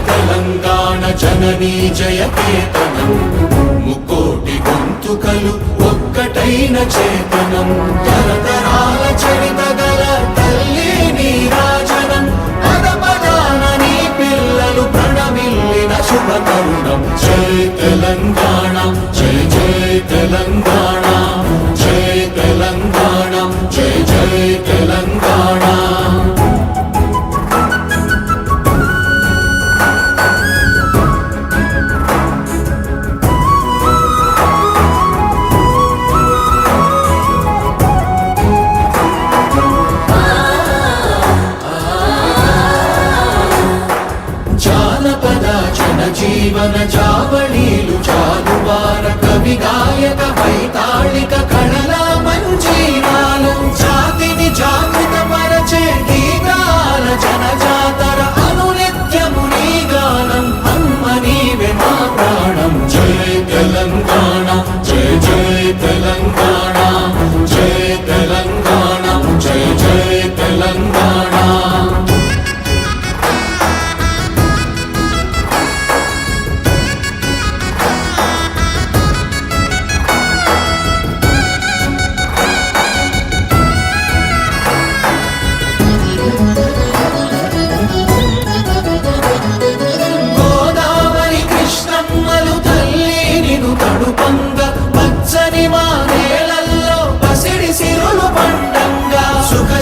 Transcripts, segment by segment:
తెలంగాణ జననీ జయకేతనం ముక్కోటి గొంతుకలు ఒక్కటైన చేతనం తరతరాల చరిత గల తల్లి నీరాజనం పద పదాన నీ పిల్లలు ప్రణమిల్లిన శుభ తరుణం జై తెలంగాణ జై జై తెలంగాణ జై తెలంగాణ జై జై తెలంగాణ జీవన జావళీలు చాలువార కవి గాయక వైతాళిక కళల మంజీరాలు జాతిని జాగృత పరచే గీతాల జనజాతర అనునిత్యము నీ గానం అమ్మ నీవే మా ప్రాణం జై తెలంగాణ జై జై తెలంగాణ జై తెలంగాణ జై జై తెలంగాణ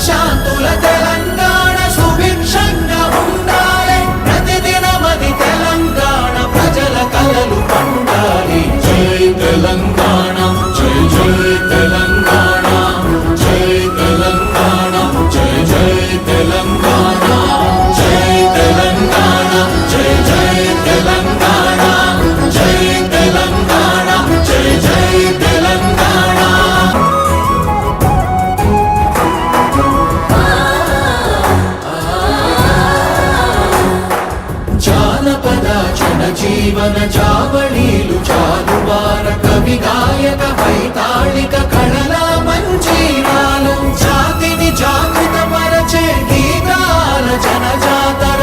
శాంతుల తెలంగాణ సుభిక్షంగా ఉండాలి ప్రతిదినమది తెలంగాణ ప్రజల కలలు పండాలి జై తెలంగాణ జై జై తెలంగాణ జై తెలంగాణ జై జై తెలంగాణ జై తెలంగాణ జై జై తెలంగాణ జై తెలంగాణ జై జై తెలంగాణ జీవన జావళీలు చాలువార కవి గాయక వైతాళిక కళల మంజీరాలు జాతిని జాగృత పరచే గీతాల జనజాతర